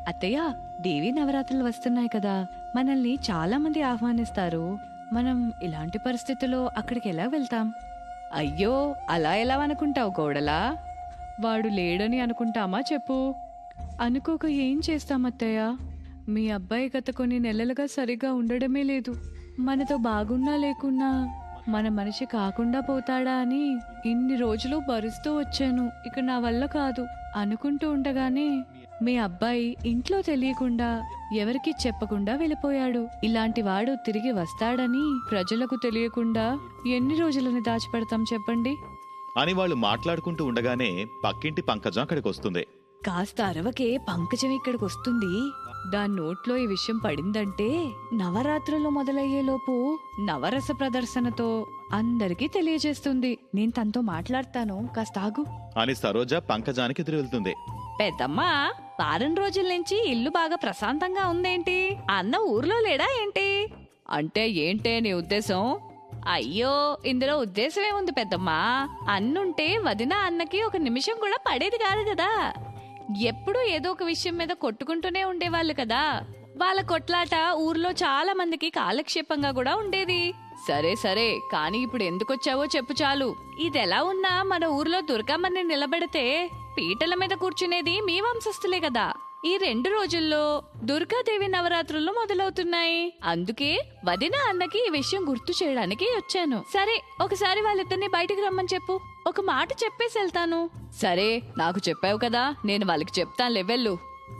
అత్తయ్య, దేవీ నవరాత్రులు వస్తున్నాయి కదా, మనల్ని చాలా మంది ఆహ్వానిస్తారు. మనం ఇలాంటి పరిస్థితుల్లో అక్కడికి ఎలా వెళ్తాం? అయ్యో, అలా ఎలా అనుకుంటావు కోడలా? వాడు లేడని అనుకుంటామా చెప్పు? అనుకోక ఏం చేస్తామత్తయ్య? మీ అబ్బాయి గత కొన్ని నెలలుగా సరిగా ఉండడమే లేదు. మనతో బాగున్నా లేకున్నా మన మనిషి కాకుండా పోతాడా అని ఇన్ని రోజులు భరిస్తూ వచ్చాను. ఇక నా వల్ల కాదు అనుకుంటూ ఉండగానే మీ అబ్బాయి ఇంట్లో తెలియకుండా ఎవరికి చెప్పకుండా వెళ్ళిపోయాడు. ఇలాంటి వాడు తిరిగి వస్తాడని ప్రజలకు తెలియకుండా ఎన్ని రోజులని దాచిపెడతాం చెప్పండి అని వాళ్ళు మాట్లాడుకుంటూ ఉండగానే పక్కింటి పంకజం అక్కడికి వస్తుంది. కాస్త అరవకే పంకజం ఇక్కడికి వస్తుంది. దాని నోట్లో ఈ విషయం పడిందంటే నవరాత్రులు మొదలయ్యేలోపు నవరస ప్రదర్శనతో అందరికీ తెలియజేస్తుంది. నేను తనతో మాట్లాడతాను, కాస్త ఆగు అని సరోజ పంకజానికి ఎదురు వెళ్తుంది. పెద్దమ్మా, వారం రోజుల నుంచి ఇల్లు బాగా ప్రశాంతంగా ఉందేంటి? అన్న ఊర్లో లేడా ఏంటి? అంటే ఏంటే నీ ఉద్దేశం? అయ్యో, ఇందులో ఉద్దేశం ఏముంది పెద్దమ్మా? అన్నుంటే వదిన అన్నకి ఒక నిమిషం కూడా పడేది కాదు కదా. ఎప్పుడూ ఏదో ఒక విషయం మీద కొట్టుకుంటూనే ఉండేవాళ్ళు కదా. వాళ్ళ కొట్లాట ఊర్లో చాలా మందికి కాలక్షేపంగా కూడా ఉండేది. సరే సరే, కానీ ఇప్పుడు ఎందుకొచ్చావో చెప్పు చాలు. ఇదెలా ఉన్నా మన ఊర్లో దుర్గమ్మని నిలబెడితే పీటల మీద కూర్చునేది మీ వంశస్థులే కదా. ఈ 2 రోజుల్లో దుర్గాదేవి నవరాత్రులు మొదలవుతున్నాయి. అందుకే వదిన అన్నకి ఈ విషయం గుర్తు చేయడానికి వచ్చాను. సరే, ఒకసారి వాళ్ళిద్దరిని బయటికి రమ్మని చెప్పు. ఒక మాట చెప్పేసి వెళ్తాను. సరే, నాకు చెప్పావు కదా, నేను వాళ్ళకి చెప్తాను, లెవెళ్ళు.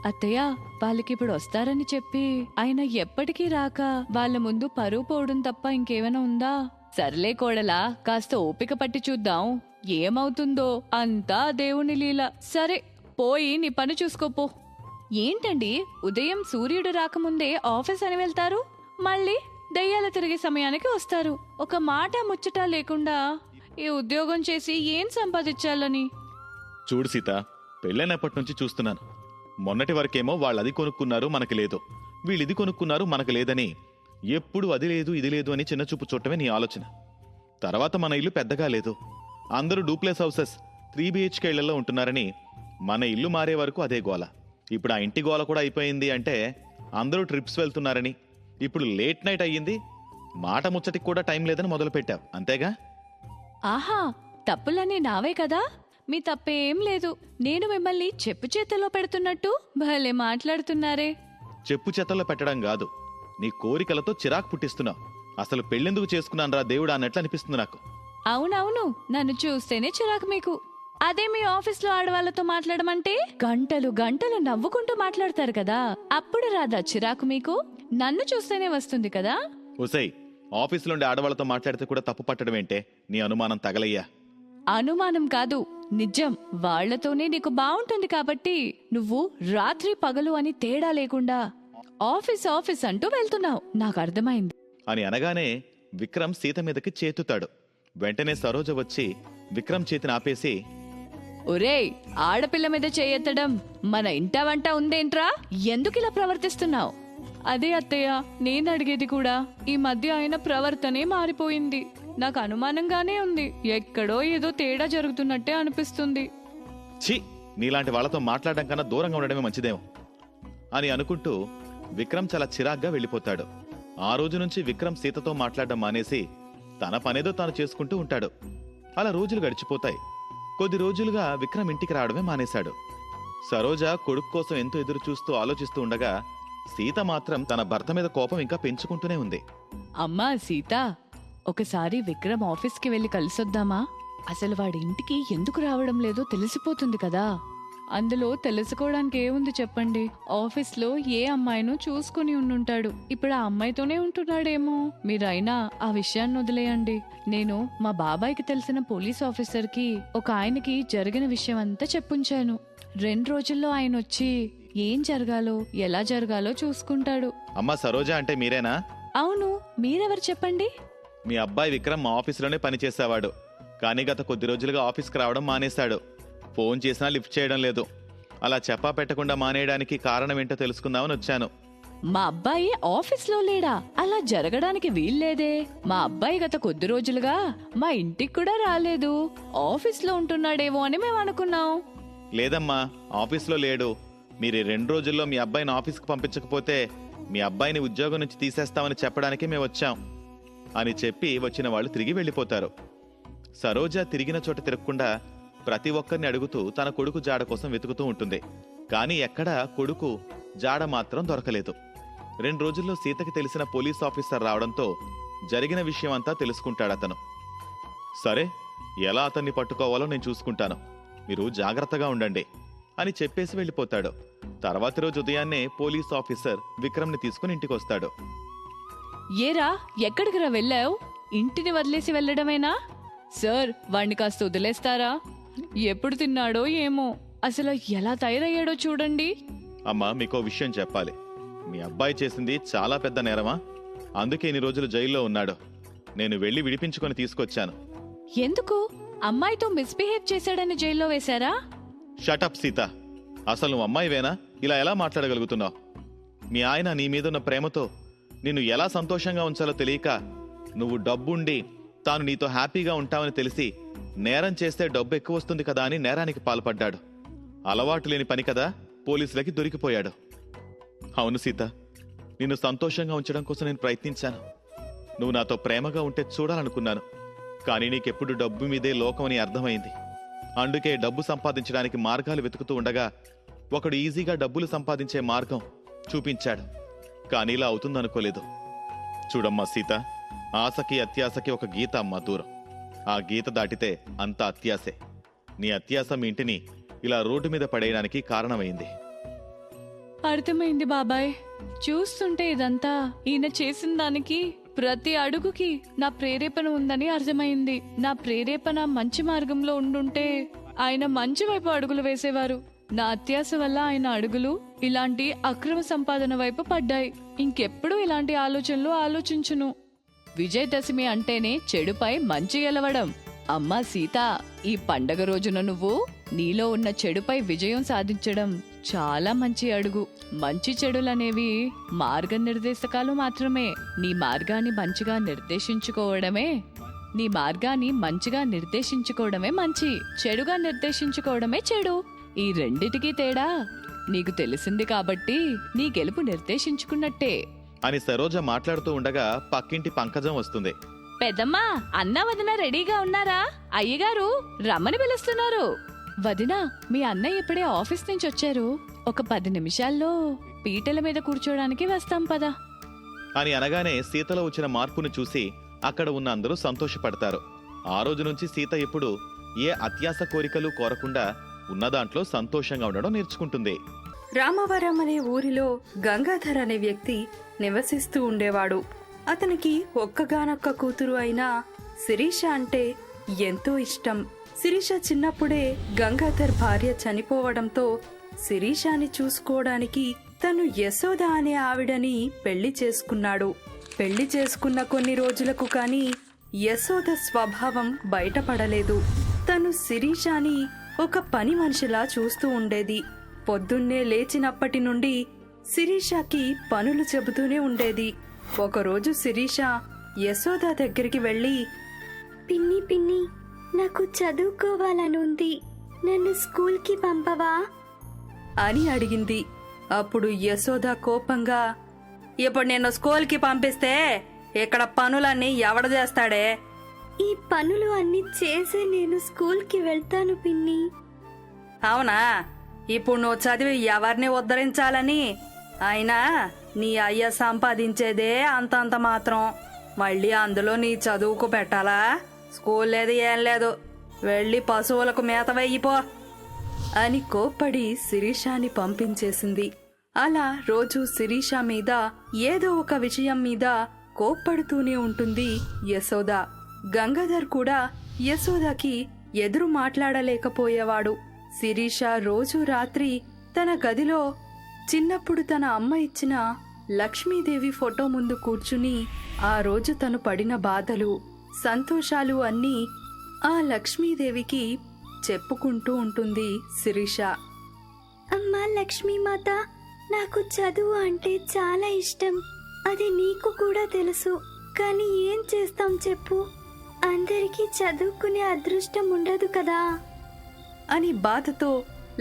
అత్తయ్య, వాళ్ళకి ఇప్పుడు వస్తారని చెప్పి ఆయన ఎప్పటికీ రాక వాళ్ళ ముందు పరువు పోవడం తప్ప ఇంకేమైనా ఉందా? సర్లే కోడలా, కాస్త ఓపిక పట్టి చూద్దాం, ఏమవుతుందో. అంతా దేవుని లీల. సరే, పోయి నీ పని చూసుకోపో. ఏంటండి, ఉదయం సూర్యుడు రాకముందే ఆఫీస్ అని వెళ్తారు, మళ్ళీ దయ్యాలు తిరిగే సమయానికి వస్తారు. ఒక మాట ముచ్చట లేకుండా ఈ ఉద్యోగం చేసి ఏం సంపాదించాలని? చూడు సీత, పెళ్ళైనప్పటి నుంచి చూస్తున్నాను. మొన్నటి వరకేమో వాళ్ళది కొనుక్కున్నారు, మనకు లేదు. వీళ్ళిది కొనుక్కున్నారు, మనకు లేదని ఎప్పుడు అది లేదు ఇది లేదు అని చిన్న చూపు చూడటమే నీ ఆలోచన. తర్వాత మన ఇల్లు పెద్దగా లేదు, అందరూ డూప్లెస్ హౌసెస్ 3 BHK ఇళ్లలో ఉంటున్నారని మన ఇల్లు మారే వరకు అదే గోల. ఇప్పుడు ఆ ఇంటి గోల కూడా అయిపోయింది అంటే అందరూ ట్రిప్స్ వెళ్తున్నారని. ఇప్పుడు లేట్ నైట్ అయ్యింది, మాట ముచ్చటికి కూడా టైం లేదని మొదలుపెట్టావు, అంతేగా? ఆహా, తప్పులన్నీ నావే కదా. మీ తప్పేం లేదు. నేను మిమ్మల్ని చెప్పు చేతల్లో పెడుతున్నట్టు భలే మాట్లాడుతున్నారే. చెప్పు చేతల్లో పెట్టడం కాదు, నీ కోరికలతో చిరాకు పుట్టిస్తున్నావు. అసలు పెళ్ళెందుకు చేసుకున్నాను రా దేవుడా అన్నట్లు అనిపిస్తుంది నాకు. అవునవును, నన్ను చూస్తేనే చిరాకు మీకు. అదే మీ ఆఫీస్లో ఆడవాళ్లతో మాట్లాడమంటే గంటలు గంటలు నవ్వుకుంటూ మాట్లాడతారు కదా, అప్పుడు రాదా చిరాకు మీకు? నన్ను చూస్తేనే వస్తుంది కదా. ఒసై, ఆఫీసులోండి ఆడవాళ్లతో మాట్లాడితే కూడా తప్పు పట్టడం ఏంటే? నీ అనుమానం తగలయ్యా. అనుమానం కాదు, నిజం. వాళ్లతోనే నీకు బాగుంటుంది కాబట్టి నువ్వు రాత్రి పగలు అని తేడా లేకుండా ఆఫీస్ ఆఫీస్ అంటూ వెళ్తున్నావు, నాకు అర్థమైంది అని అనగానే విక్రమ్ సీత మీదకి చేతుతాడు. వెంటనే సరోజ వచ్చి విక్రమ్ చేతిని ఆపేసి, ఒరేయ్, ఆడపిల్ల మీద చేయెత్తడం మన ఇంట వంట ఉందేంట్రా? ఎందుకిలా ప్రవర్తిస్తున్నావు? అదే అత్తయ్య, నేను అడిగేది కూడా. ఈ మధ్య ఆయన ప్రవర్తనే మారిపోయింది. నాకు అనుమానంగానే ఉంది. ఎక్కడో ఏదో తేడా జరుగుతున్నట్టే అనిపిస్తుంది. ఛీ, నీలాంటి వాళ్ళతో మాట్లాడడం కన్నా దూరంగా ఉండడమే మంచిదేమో అని అనుకుంటూ విక్రమ్ చాలా చిరాగ్గా వెళ్ళిపోతాడు. ఆ రోజు నుంచి విక్రమ్ సీతతో మాట్లాడడం మానేసి తన పనేదో తాను చేసుకుంటూ ఉంటాడు. అలా రోజులు గడిచిపోతాయి. కొద్ది రోజులుగా విక్రమ్ ఇంటికి రావడమే మానేశాడు. సరోజ కొడుకు కోసం ఎంతో ఎదురు చూస్తూ ఆలోచిస్తూ ఉండగా సీత మాత్రం తన భర్త మీద కోపం ఇంకా పెంచుకుంటూనే ఉంది. అమ్మా సీత, ఒకసారి విక్రమ్ ఆఫీస్కి వెళ్లి కలిసొద్దామా? అసలు వాడి ఇంటికి ఎందుకు రావడం లేదో తెలిసిపోతుంది కదా. అందులో తెలుసుకోవడానికి ఏముంది చెప్పండి? ఆఫీస్లో ఏ అమ్మాయినో చూసుకుని ఉండుంటాడు. ఇప్పుడు ఆ అమ్మాయితోనే ఉంటున్నాడేమో. మీరైనా ఆ విషయాన్ని వదిలేయండి. నేను మా బాబాయ్కి తెలిసిన పోలీస్ ఆఫీసర్కి ఒక ఆయనకి జరిగిన విషయం అంతా చెప్పుంచాను. 2 రోజుల్లో ఆయన వచ్చి ఏం జరగాలో ఎలా జరగాలో చూసుకుంటాడు. అమ్మా సరోజ అంటే మీరేనా? అవును, మీరెవరు చెప్పండి? మీ అబ్బాయి విక్రమ్ మా ఆఫీసులోనే పనిచేసేవాడు, కానీ గత కొద్ది రోజులుగా ఆఫీస్కి రావడం మానేశాడు. ఫోన్ చేసినా లిఫ్ట్ చేయడం లేదు. అలా చెప్పా పెట్టకుండా మానేయడానికి కారణం ఏంటో తెలుసుకుందామని వచ్చాను. మా అబ్బాయి ఆఫీస్లో లేడా? అలా జరగడానికి వీల్లేదే. మా అబ్బాయి గత కొద్ది రోజులుగా మా ఇంటికి కూడా రాలేదు. ఆఫీస్లో ఉంటున్నాడేమో అని మేము అనుకున్నాం. లేదమ్మా, ఆఫీస్లో లేడు. మీరు ఈ 2 రోజుల్లో మీ అబ్బాయిని ఆఫీస్కి పంపించకపోతే మీ అబ్బాయిని ఉద్యోగం నుంచి తీసేస్తామని చెప్పడానికి మేము వచ్చాం అని చెప్పి వచ్చిన వాళ్ళు తిరిగి వెళ్ళిపోతారు. సరోజ తిరిగిన చోట తిరగకుండా ప్రతి ఒక్కరిని అడుగుతూ తన కొడుకు జాడ కోసం వెతుకుతూ ఉంటుంది. కానీ ఎక్కడా కొడుకు జాడ మాత్రం దొరకలేదు. 2 రోజుల్లో సీతకి తెలిసిన పోలీస్ ఆఫీసర్ రావడంతో జరిగిన విషయం అంతా తెలుసుకుంటాడతను. సరే, ఎలా అతన్ని పట్టుకోవాలో నేను చూసుకుంటాను, మీరు జాగ్రత్తగా ఉండండి అని చెప్పేసి వెళ్ళిపోతాడు. తర్వాతి రోజు ఉదయాన్నే పోలీస్ ఆఫీసర్ విక్రమ్ని తీసుకుని ఇంటికి వస్తాడు. ఏరా, ఎక్కడికి రా వెళ్ళావు? ఇంటిని వదిలేసి వెళ్ళడమేనా? సార్, వాణ్ణి కాస్త వదిలేస్తారా? ఎప్పుడు తిన్నాడో ఏమో, అసలు ఎలా తయారయ్యాడో చూడండి. అమ్మా, మీకో విషయం చెప్పాలి. మీ అబ్బాయి చేసింది చాలా పెద్ద నేరమా, అందుకే ఇన్ని రోజులు జైల్లో ఉన్నాడు. నేను వెళ్ళి విడిపించుకొని తీసుకొచ్చాను. ఎందుకు? అమ్మాయితో మిస్బిహేవ్ చేశాడని జైల్లో వేశారా? షటప్ సీత, అసలు నువ్వు అమ్మాయివేనా? ఇలా ఎలా మాట్లాడగలుగుతున్నావు? మీ ఆయన నీ మీదున్న ప్రేమతో నిన్ను ఎలా సంతోషంగా ఉంచాలో తెలియక, నువ్వు డబ్బుండి తాను నీతో హ్యాపీగా ఉంటావని తెలిసి నేరం చేస్తే డబ్బు ఎక్కువ వస్తుంది కదా అని నేరానికి పాల్పడ్డాడు. అలవాటు లేని పని కదా, పోలీసులకి దొరికిపోయాడు. అవును సీత, నిన్ను సంతోషంగా ఉంచడం కోసం నేను ప్రయత్నించాను. నువ్వు నాతో ప్రేమగా ఉంటే చూడాలనుకున్నాను. కానీ నీకెప్పుడు డబ్బు మీదే లోకమని అర్థమైంది. అందుకే డబ్బు సంపాదించడానికి మార్గాలు వెతుకుతూ ఉండగా ఒకడు ఈజీగా డబ్బులు సంపాదించే మార్గం చూపించాడు. కానీ ఇలా అవుతుందనుకోలేదు. చూడమ్మా సీత, ఆశకి అత్యాశకి ఒక గీత అమ్మా దూరం. ఆ గీత దాటితే అంత అత్యాశే. నీ అత్యాశ మీ ఇంటిని ఇలా రోడ్డు మీద పడేయడానికి కారణమైంది. అర్థమైంది బాబాయ్. చూస్తుంటే ఇదంతా ఈయన చేసిన దానికి ప్రతి అడుగుకి నా ప్రేరేపణ ఉందని అర్థమైంది. నా ప్రేరేపణ మంచి మార్గంలో ఉండుంటే ఆయన మంచి వైపు అడుగులు వేసేవారు. నా అత్యాశ వల్ల ఆయన అడుగులు ఇలాంటి అక్రమ సంపాదన వైపు పడ్డాయి. ఇంకెప్పుడు ఇలాంటి ఆలోచనలు ఆలోచించును. విజయదశమి అంటేనే చెడుపై మంచి గెలవడం. అమ్మా సీత, ఈ పండగ రోజున నువ్వు నీలో ఉన్న చెడుపై విజయం సాధించడం చాలా మంచి అడుగు. మంచి చెడులనేవి మార్గనిర్దేశకాలు మాత్రమే. నీ మార్గాన్ని మంచిగా నిర్దేశించుకోవడమే మంచి, చెడుగా నిర్దేశించుకోవడమే చెడు. ఈ రెండిటికీ తేడా నీకు తెలిసింది కాబట్టి నీ గెలుపు నిర్దేశించుకున్నట్టే అని సరోజ మాట్లాడుతూ ఉండగా పక్కింటి పంకజం వస్తుంది. పెద్దమ్మా, అన్న వదిన రెడీగా ఉన్నారా? అయ్యగారు రమ్మని పిలుస్తున్నారు. వదినా, మీ అన్నయ్య ఇప్పుడే ఆఫీస్ నుంచి వచ్చారు. ఒక 10 నిమిషాల్లో పీటల మీద కూర్చోడానికి వస్తాం పద అని అనగానే సీతలో వచ్చిన మార్పును చూసి అక్కడ ఉన్న అందరూ సంతోషపడతారు. ఆ రోజు నుంచి సీత ఎప్పుడు ఏ అత్యాశ కోరికలు కోరకుండా ఉన్నదాంట్లో సంతోషంగా ఉండడం నేర్చుకుంటుంది. రామవరం అనే ఊరిలో గంగాధర్ అనే వ్యక్తి నివసిస్తూ ఉండేవాడు. అతనికి ఒక్కగానొక్క కూతురు అయిన శిరీష అంటే ఎంతో ఇష్టం. శిరీష చిన్నప్పుడే గంగాధర్ భార్య చనిపోవడంతో శిరీషాని చూసుకోవడానికి తను యశోద అనే ఆవిడని పెళ్లి చేసుకున్నాడు. పెళ్లి చేసుకున్న కొన్ని రోజులకు కాని యశోద స్వభావం బయటపడలేదు. తను శిరీషాని ఒక పని మనిషిలా చూస్తూ ఉండేది. పొద్దున్నే లేచినప్పటి నుండి శిరీషకి పనులు చెబుతూనే ఉండేది. ఒకరోజు శిరీష యశోద దగ్గరికి వెళ్ళి, పిన్ని పిన్ని, నాకు చదువుకోవాలనుంది, నన్ను స్కూల్కి పంపవా అని అడిగింది. అప్పుడు యశోద కోపంగా, ఇప్పుడు నిన్ను స్కూల్కి పంపిస్తే ఇక్కడ పనులన్నీ ఎవడ చేస్తాడే? ఈ పనులు అన్ని చేసే నేను స్కూల్కి వెళ్తాను పిన్ని. అవునా? ఇప్పుడు నువ్వు చదివి ఎవరిని ఉద్ధరించాలని? అయినా నీ అయ్య సంపాదించేదే అంతంత మాత్రం, మళ్ళీ అందులో నీ చదువుకు పెట్టాలా? స్కూల్ లేదు, ఏం లేదు, వెళ్ళి పశువులకు మేత వెయ్యిపో అని కోప్పడి శిరీషాని పంపించేసింది. అలా రోజు శిరీష మీద ఏదో ఒక విషయం మీద కోప్పడుతూనే ఉంటుంది యశోద. గంగాధర్ కూడా యశోదకి ఎదురు మాట్లాడలేకపోయేవాడు. శిరీష రోజు రాత్రి తన గదిలో చిన్నప్పుడు తన అమ్మ ఇచ్చిన లక్ష్మీదేవి ఫోటో ముందు కూర్చుని ఆ రోజు తను పడిన బాధలు, సంతోషాలు అన్నీ ఆ లక్ష్మీదేవికి చెప్పుకుంటూ ఉంటుంది శిరీష. అమ్మా లక్ష్మీమాత, నాకు చదువు అంటే చాలా ఇష్టం, అది నీకు కూడా తెలుసు. కానీ ఏం చేస్తాం చెప్పు, అందరికీ చదువుకునే అదృష్టం ఉండదు కదా అని బాధతో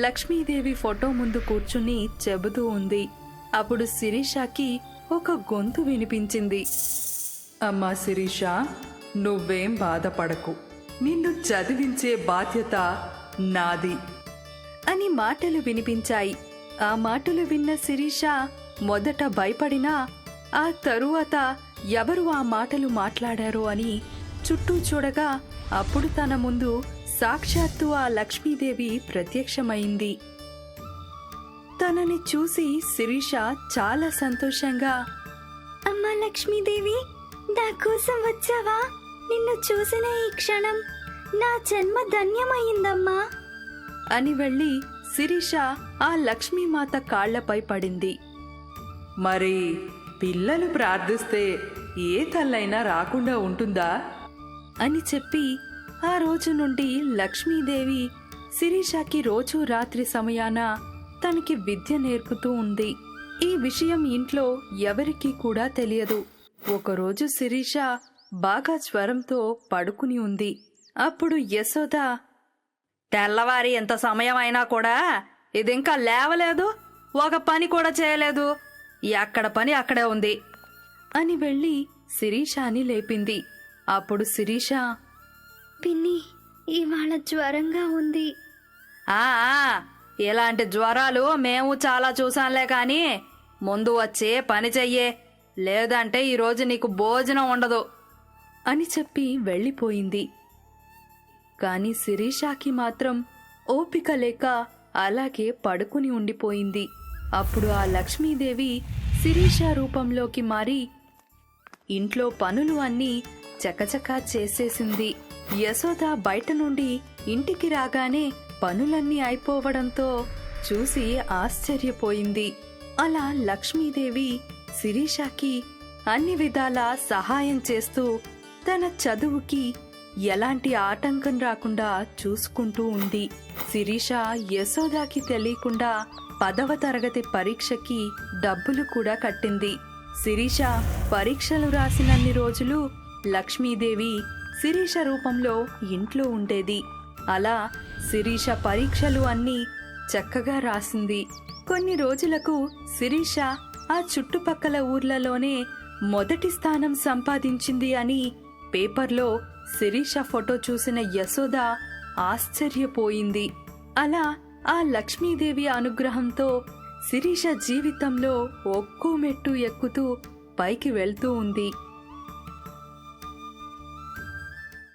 లక్ష్మీదేవి ఫోటో ముందు కూర్చుని చెబుతూ ఉంది. అప్పుడు శిరీషకి ఒక గొంతు వినిపించింది. అమ్మా శిరీష, నువ్వేం బాధపడకు, నిన్ను చదివించే బాధ్యత నాది అని మాటలు వినిపించాయి. ఆ మాటలు విన్న శిరీష మొదట భయపడినా ఆ తరువాత ఎవరు ఆ మాటలు మాట్లాడారో అని చుట్టూ చూడగా అప్పుడు తన ముందు సాక్షాత్తు ఆ లక్ష్మీదేవి ప్రత్యక్షమైంది. తనని చూసి శిరీష చాలా సంతోషంగా, అమ్మా లక్ష్మీదేవి, నా కోసం వచ్చావా? నిన్ను చూసిన ఈ క్షణం నా జన్మ ధన్యమైందమ్మా అని వెళ్ళి శిరీష ఆ లక్ష్మీమాత కాళ్లపై పడింది. మరి పిల్లలు ప్రార్థిస్తే ఏ తల్లైనా రాకుండా ఉంటుందా అని చెప్పి ఆ రోజు నుండి లక్ష్మీదేవి శిరీషకి రోజు రాత్రి సమయాన తనకి విద్య నేర్పుతూ ఉంది. ఈ విషయం ఇంట్లో ఎవరికీ కూడా తెలియదు. ఒకరోజు శిరీష బాగా జ్వరంతో పడుకుని ఉంది. అప్పుడు యశోద, తెల్లవారి ఎంత సమయం అయినా కూడా ఇదింకా లేవలేదు, ఒక పని కూడా చేయలేదు, ఎక్కడ పని అక్కడే ఉంది అని వెళ్ళి శిరీషని లేపింది. అప్పుడు శిరీష, పిన్ని, ఇవాళ జ్వరంగా ఉంది. ఆ ఇలాంటి జ్వరాలు మేము చాలా చూసాంలే కాని ముందు వచ్చి పని చెయ్యే, లేదంటే ఈరోజు నీకు భోజనం ఉండదు అని చెప్పి వెళ్ళిపోయింది. కాని శిరీషకి మాత్రం ఓపిక లేక అలాగే పడుకుని ఉండిపోయింది. అప్పుడు ఆ లక్ష్మీదేవి శిరీష రూపంలోకి మారి ఇంట్లో పనులు అన్నీ చకచకా చేసేసింది. యశోద బయట నుండి ఇంటికి రాగానే పనులన్నీ అయిపోవడంతో చూసి ఆశ్చర్యపోయింది. అలా లక్ష్మీదేవి శిరీషకి అన్ని విధాలా సహాయం చేస్తూ తన చదువుకి ఎలాంటి ఆటంకం రాకుండా చూసుకుంటూ ఉంది. శిరీష యశోదాకి తెలియకుండా 10వ తరగతి పరీక్షకి డబ్బులు కూడా కట్టింది. శిరీష పరీక్షలు రాసినన్ని రోజులు లక్ష్మీదేవి శిరీష రూపంలో ఇంట్లో ఉండేది. అలా శిరీష పరీక్షలు అన్నీ చక్కగా రాసింది. కొన్ని రోజులకు శిరీష ఆ చుట్టుపక్కల ఊర్లలోనే మొదటి స్థానం సంపాదించింది అని పేపర్లో శిరీష ఫోటో చూసిన యశోద ఆశ్చర్యపోయింది. అలా ఆ లక్ష్మీదేవి అనుగ్రహంతో శిరీష జీవితంలో ఒక్కో మెట్టు ఎక్కుతూ పైకి వెళ్తూ ఉంది.